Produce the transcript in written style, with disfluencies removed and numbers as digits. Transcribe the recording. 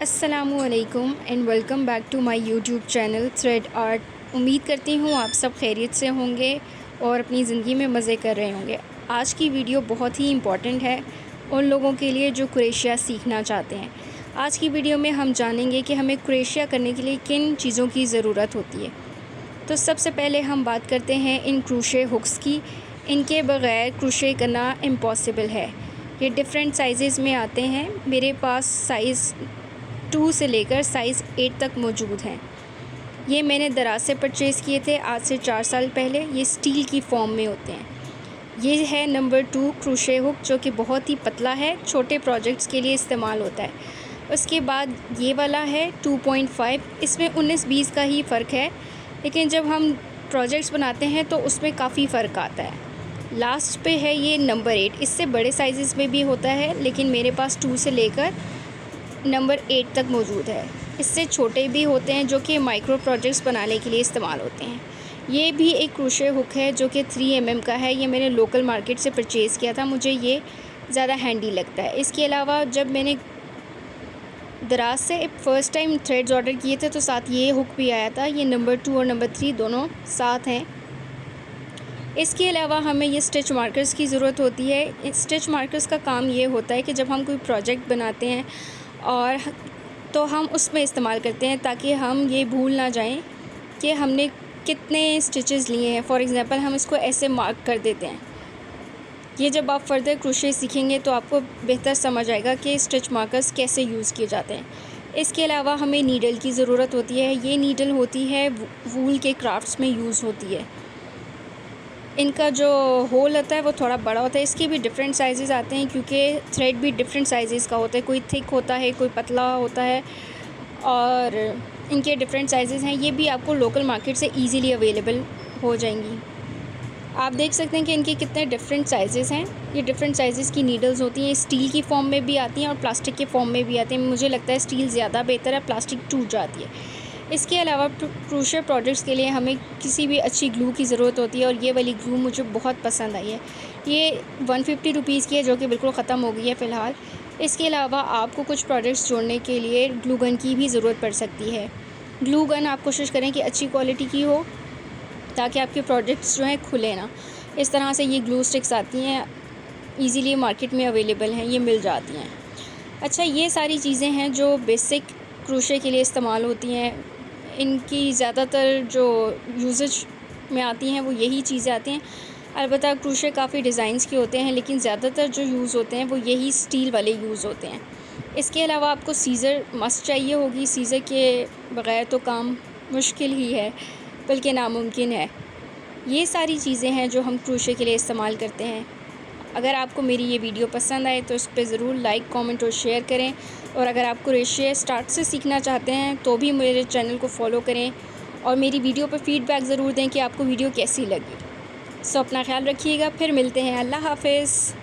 अस्सलामुअलैकुम and welcome back to my YouTube channel thread art. उम्मीद करती हूँ आप सब खैरियत से होंगे और अपनी ज़िंदगी में मज़े कर रहे होंगे। आज की वीडियो बहुत ही इम्पॉर्टेंट है उन लोगों के लिए जो क्रोएशिया सीखना चाहते हैं। आज की वीडियो में हम जानेंगे कि हमें क्रोएशिया करने के लिए किन चीज़ों की ज़रूरत होती है। तो सबसे पहले हम बात करते हैं इन क्रोशे हुक्स की। इनके बग़ैर क्रोशे करना इम्पॉसिबल है। ये डिफरेंट साइज़ में आते हैं। मेरे पास साइज़ 2 से लेकर साइज़ 8 तक मौजूद हैं। ये मैंने दराज से परचेज़ किए थे आज से 4 साल पहले। ये स्टील की फॉर्म में होते हैं। ये है नंबर 2 क्रोशे हुक, जो कि बहुत ही पतला है, छोटे प्रोजेक्ट्स के लिए इस्तेमाल होता है। उसके बाद ये वाला है 2.5। इसमें 19-20 का ही फ़र्क है, लेकिन जब हम प्रोजेक्ट्स बनाते हैं तो उसमें काफ़ी फ़र्क आता है। लास्ट पे है ये नंबर 8। इससे बड़े साइज़ में भी होता है, लेकिन मेरे पास 2 से लेकर नंबर 8 तक मौजूद है। इससे छोटे भी होते हैं, जो कि माइक्रो प्रोजेक्ट्स बनाने के लिए इस्तेमाल होते हैं। ये भी एक क्रोशे हुक है जो कि 3 mm का है। ये मैंने लोकल मार्केट से परचेज़ किया था, मुझे ये ज़्यादा हैंडी लगता है। इसके अलावा जब मैंने दराज से फ़र्स्ट टाइम थ्रेड्स ऑर्डर किए थे तो साथ ये हुक भी आया था। ये नंबर 2 और नंबर 3 दोनों साथ हैं। इसके अलावा हमें ये स्टिच मार्कर्स की ज़रूरत होती है। स्टिच मार्कर्स का काम ये होता है कि जब हम कोई प्रोजेक्ट बनाते हैं और तो हम उसमें इस्तेमाल करते हैं, ताकि हम ये भूल ना जाएं कि हमने कितने स्टिचेस लिए हैं। फॉर एग्ज़ाम्पल हम इसको ऐसे मार्क कर देते हैं। ये जब आप फर्दर क्रोशे सीखेंगे तो आपको बेहतर समझ आएगा कि स्टिच मार्कर्स कैसे यूज़ किए जाते हैं। इसके अलावा हमें नीडल की ज़रूरत होती है। ये नीडल होती है वूल के क्राफ्ट्स में यूज़ होती है। इनका जो होल होता है वो थोड़ा बड़ा होता है। इसके भी डिफरेंट साइज़ आते हैं, क्योंकि थ्रेड भी डिफरेंट साइज़ का होता है। कोई थिक होता है, कोई पतला होता है, और इनके डिफरेंट साइज़ हैं। ये भी आपको लोकल मार्केट से इजीली अवेलेबल हो जाएंगी। आप देख सकते हैं कि इनके कितने डिफरेंट साइज़ हैं। ये डिफरेंट साइज़ की नीडल्स होती हैं। स्टील की फॉर्म में भी आती हैं और प्लास्टिक के फॉर्म में भी आती हैं। मुझे लगता है स्टील ज़्यादा बेहतर है, प्लास्टिक टूट जाती है। इसके अलावा क्रोशे प्रोजेक्ट्स के लिए हमें किसी भी अच्छी ग्लू की ज़रूरत होती है, और ये वाली ग्लू मुझे बहुत पसंद आई है। ये 150 रुपीज़ की है, जो कि बिल्कुल ख़त्म हो गई है फ़िलहाल। इसके अलावा आपको कुछ प्रोजेक्ट्स जोड़ने के लिए ग्लू गन की भी ज़रूरत पड़ सकती है। ग्लू गन आप कोशिश करें कि अच्छी क्वालिटी की हो, ताकि आपके प्रोजेक्ट्स जो हैं खुले ना। इस तरह से ये ग्लू स्टिक्स आती हैं, ईज़िली मार्केट में अवेलेबल हैं, ये मिल जाती हैं। अच्छा, ये सारी चीज़ें हैं जो बेसिक क्रोशे के लिए इस्तेमाल होती हैं। इनकी ज़्यादातर जो यूजेज में आती हैं वो यही चीज़ें आती हैं। अलबत्ता क्रोशे काफ़ी डिज़ाइंस के होते हैं, लेकिन ज़्यादातर जो यूज़ होते हैं वो यही स्टील वाले यूज़ होते हैं। इसके अलावा आपको सीज़र मस्ट चाहिए होगी। सीज़र के बग़ैर तो काम मुश्किल ही है, बल्कि नामुमकिन है। ये सारी चीज़ें हैं जो हम क्रोशे के लिए इस्तेमाल करते हैं। अगर आपको मेरी ये वीडियो पसंद आए तो इस पर ज़रूर लाइक, कमेंट और शेयर करें। और अगर आप क्रोशे स्टार्ट से सीखना चाहते हैं तो भी मेरे चैनल को फॉलो करें, और मेरी वीडियो पर फ़ीडबैक ज़रूर दें कि आपको वीडियो कैसी लगी। सो अपना ख्याल रखिएगा, फिर मिलते हैं। अल्लाह हाफ़िज़।